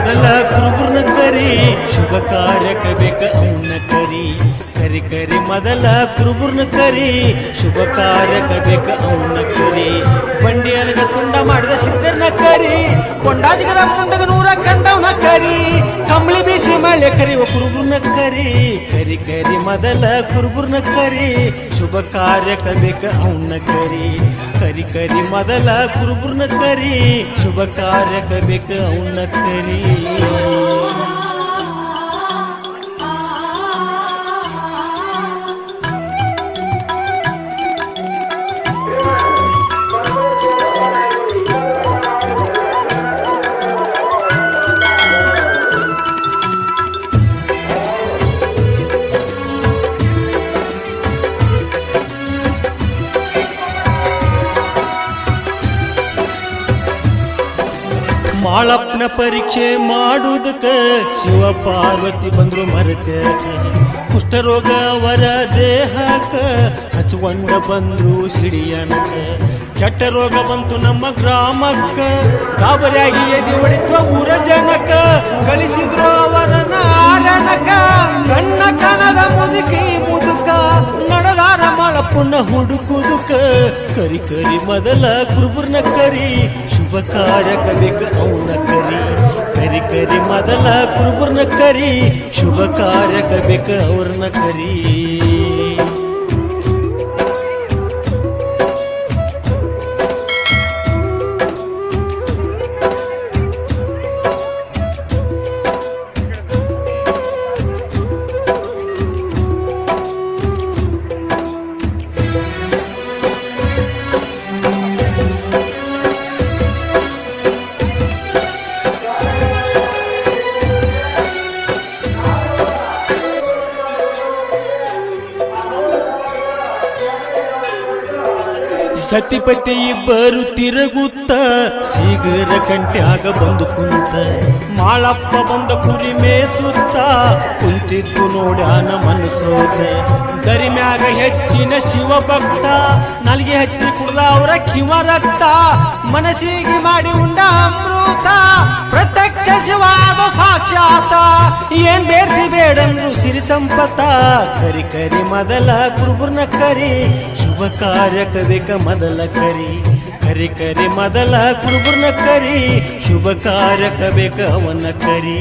ಮೊದಲ ಕುರುಬುರ್ನ ಕರಿ ಶುಭ ಕಾರ್ಯಕ್ಕೆ ಬೇಕ ಅವನ್ನ ಕರಿ ಕರಿ ಕರಿ ಮೊದಲ ಕುರುಬುರ್ನ ಕರಿ ಶುಭ ಕಾರ್ಯಕ್ಕೆ ಬೇಕ ಅವನ್ನ ಕರಿ ಬಂಡಿ ಅನಗ ತುಂಡ ಮಾಡಿದ ಸಿದ್ದರ್ನ ಕರಿ ಕೊಂಡಾಜಿಗದ ಮುಂಡಗ ನೂರ ಕಂಡವನ ಕರಿ ಕಂಬಳಿ ಬೀಸಿ ಮಳೆ ಕರಿವ ಕುರುಬುರ್ನ ಕರಿ ಕರಿ ಕರಿ ಮೊದಲ ಕುರುಬುರ್ನ ಕರಿ ಶುಭ ಕಾರ್ಯಕ್ಕೆ ಬೇಕ ಅವನ್ನ ಕರಿ ಕರಿ ಕರಿ ಮೊದಲ ಕುರುಬುರ್ನ ಕರಿ ಶುಭ ಕಾರ್ಯಕ್ಕೆ ಬೇಕ ಅವನ್ನ ಕರಿ ಮಾಳಪ್ಪನ ಪರೀಕ್ಷೆ ಮಾಡುವುದಕ್ಕ ಶಿವ ಪಾರ್ವತಿ ಬಂದ್ರು ಮರತಕ ಕುಷ್ಠರೋಗ ಅವರ ದೇಹಕ್ಕ ಹಚ್ಕೊಂಡ ಬಂದ್ರು ಸಿಡಿಯನಕ ಕೆಟ್ಟ ರೋಗ ಬಂತು ನಮ್ಮ ಗ್ರಾಮಕ್ಕ ಗಾಬರಿಯಾಗಿ ಎದಿ ಹೊಡಿತು ಊರ ಜನಕ ಕಳಿಸಿದ್ರು ಅವರನ್ನ ಆರಣಕ ಕಣ್ಣ ಕಣದ ಮುದುಕಿ ಮುದುಕ ನಡೆದಾರ ಮಾಳಪ್ಪನ ಹುಡುಕುದುಕ ಕರಿ ಕರಿ ಮೊದಲ ಕುರುಬುರ್ನ ಕರಿ ಶುಭ ಕಾರ್ಯಕ್ಕೆ ಬೇಕ ಅವನ ಕರಿ ಕರಿ ಕರಿ ಮೊದಲ ಕುರುಬುರ್ನ ಕರಿ ಶುಭ ಕಾರ್ಯಕ್ಕೆ ಬೇಕ ಅವ್ರನ್ನ ಕರಿ ಸತಿಪತಿ ಇಬ್ಬರು ತಿರುಗುತ್ತ ಶೀಘ್ರ ಕಂಟ್ಯಾಗ ಬಂದು ಕುಂತ ಮಾಳಪ್ಪ ಬಂದ ಕುರಿ ಮೇಸುತ್ತ ಕುಂತಿದ್ದು ನೋಡ್ಯಾನ ಮನಸೋತ ದರಿಮ್ಯಾಗ ಹೆಚ್ಚಿನ ಶಿವ ಭಕ್ತ ನಲ್ಗೆ ಹಚ್ಚಿ ಕುಡ್ದ ಅವರ ಕಿವ ರಕ್ತ ಮನಸ್ಸಿಗೆ ಮಾಡಿ ಉಂಡ ಅಮೃತ ಪ್ರತ್ಯಕ್ಷ ಶಿವಾದ ಸಾಕ್ಷಾತ ಏನ್ ಬೇಡ್ತಿ ಬೇಡಂದ್ರು ಸಿರಿ ಸಂಪತ್ತ ಕರಿ ಕರಿ ಮೊದಲ ಕುರುಬುರ್ನ ಕರಿ ಶುಭ ಕಾರ್ಯಕ್ಕೆ ಬೇಕ ಮೊದಲ ಕರಿ ಕರಿ ಕರಿ ಮೊದಲ ಕುರುಬುರ್ನ ಕರಿ ಶುಭ ಕಾರ್ಯಕ್ಕೆ ಬೇಕ ಅವನ ಕರಿ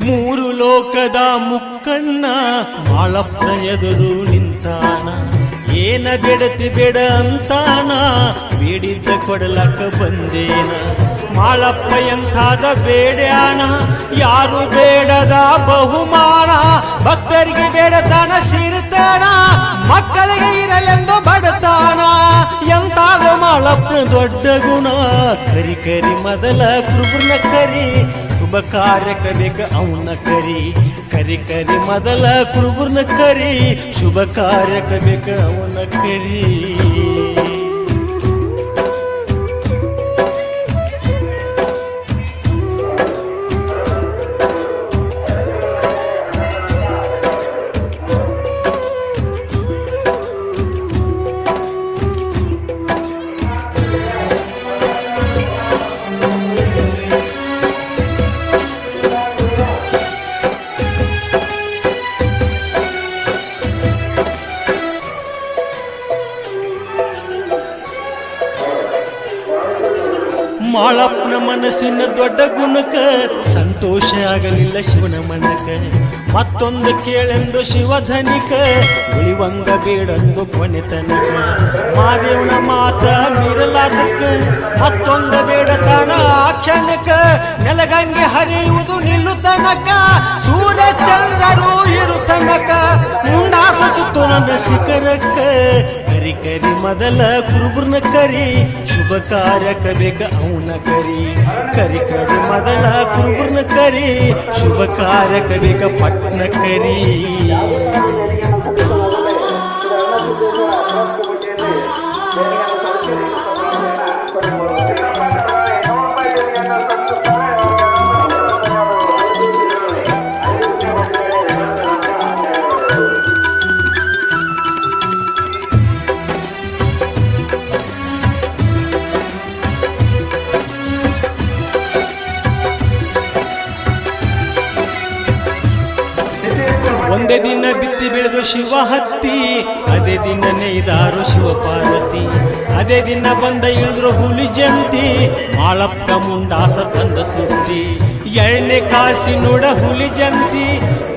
ಮೂರು ಲೋಕದ ಮುಕ್ಕಣ್ಣ ಮಾಳಪ್ಪನ ಎದುರು ನಿಂತಾನ ಏನ ಬೇಡತಿ ಬೇಡ ಅಂತಾನ ಬೇಡಿದ್ದ ಕೊಡಲಕ್ಕ ಬಂದೇನ ಮಾಳಪ್ಪ ಎಂಥಾದ ಬೇಡ್ಯಾನ ಯಾರು ಬೇಡದ ಬಹುಮಾನ ಭಕ್ತರಿಗೆ ಬೇಡತಾನ ಸಿರ್ತಾನ ಮಕ್ಕಳಿಗೆ ಇರಲೆಂದು ಬಡತಾನ ಎಂತಾದ ಮಾಳಪ್ಪನ ದೊಡ್ಡ ಗುಣ ಕರಿ ಕರಿ ಮೊದಲ ಕುರುಬುರ್ನ ಕರಿ ಶುಭ ಕಾರ್ಯಕ್ಕೆ ಬೇಕ ಅವನ ಕರಿ ಕರಿ ಕರಿ ಮೊದಲ ಕುರುಬುರ್ನ ಕರಿ ಶುಭ ಕಾರ್ಯಕ್ಕೆ ಬೇಕ ಅವನ ಕರಿ ಮಾಳಪ್ಪನ ಮನಸ್ಸಿನ ದೊಡ್ಡ ಗುಣಕ ಸಂತೋಷ ಆಗಲಿಲ್ಲ ಶಿವನ ಮನಕ ಮತ್ತೊಂದು ಕೇಳೆಂದು ಶಿವಧನಿಕ ಉಳಿವಂಗ ಬೇಡಂದು ಕೊನೆ ತನಕ ಮಾದೇವನ ಮಾತ ಮೀರಲಾರ್ದಕ್ಕ ಮತ್ತೊಂದು ಬೇಡತಾನ ಆ ಕ್ಷಣಕ ನೆಲಗಂಗೆ ಹರಿಯುವುದು ನಿಲ್ಲು ತನಕ ಸೂರ್ಯ ಚಂದ್ರರು ಇರು ತನಕ ಮುಂಡಾಸ ಸುತ್ತು ನನ್ನ ಶಿಖರಕ್ಕ ಕರಿ ಕರಿ ಮೊದಲ ಕುರುಬರ್ನ ಕರಿ ಶುಭ ಕಾರ್ಯಕ ಬೇಕ ಅವನ ಕರಿ ಕರಿ ಕರಿ ಮೊದಲ ಕುರುಬರ್ನ ಕರಿ ಶುಭ ಕಾರ್ಯಕ ಬೇಕ ಪಟ್ನ ಕರಿ ಒಂದೇ ದಿನ ಬಿತ್ತಿ ಬೆಳೆದು ಶಿವ ಹತ್ತಿ ಅದೇ ದಿನ ನೇಯ್ದಾರು ಶಿವ ಪಾರ್ವತಿ ಅದೇ ದಿನ ಬಂದ ಇಳಿದ್ರು ಹುಲಿ ಜಂತಿ ಮಾಳಪ್ಪ ಮುಂಡಾಸ ತಂದ ಸುದ್ದಿ ಎಣ್ಣೆ ಕಾಸಿ ನೋಡ ಹುಲಿ ಜಂತಿ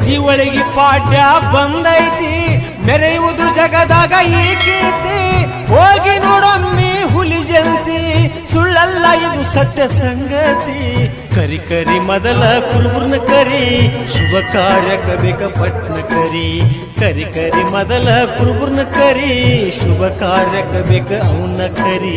ದಿವಳಿಗೆ ಪಾಡ್ಯ ಬಂದೈತಿ ಮೆರೆಯುವುದು ಜಗದಾಗ ಈ ಕೀರ್ತಿ ಹೋಗಿ ನೋಡೊಮ್ಮಿ ಹುಲಿ ಜಂತಿ ಸುಳ್ಳಲ್ಲ ಇದು ಸತ್ಯ ಸಂಗತಿ ಕರಿ ಕರಿ ಮೊದಲ ಕುರುಬರ್ನ ಕರಿ ಶುಭ ಕಾರ್ಯಕ ಬೇಕ ಪಟ್ನ ಕರಿ ಕರಿ ಕರಿ ಮೊದಲ ಕುರುಬರ್ನ ಕರಿ ಶುಭ ಕಾರ್ಯಕ ಬೇಕ ಅವನ ಕರಿ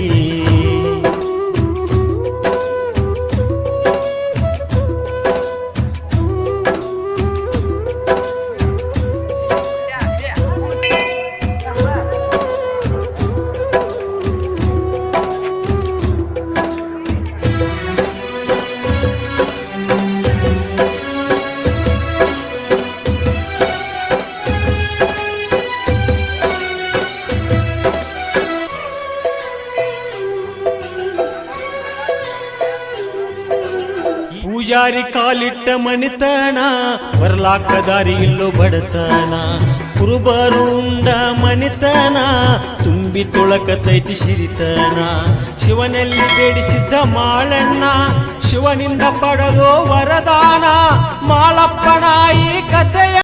ಪೂಜಾರಿ ಕಾಲಿಟ್ಟ ಮಣಿತನ ಬರ್ಲಾಕ ದಾರಿ ಇಲ್ಲೋ ಬಡತನ ಕುರುಬರು ಉಂಡ ಮಣಿತನ ತುಂಬಿ ತುಳಕತೈತಿ ಸಿರಿತನ ಶಿವನಲ್ಲಿ ಬೇಡಿಸಿದ್ದ ಮಾಳಣ್ಣ ಶಿವನಿಂದ ಪಡೆದು ವರದಾನ ಮಾಳಪ್ಪನ ಈ ಕಥೆಯ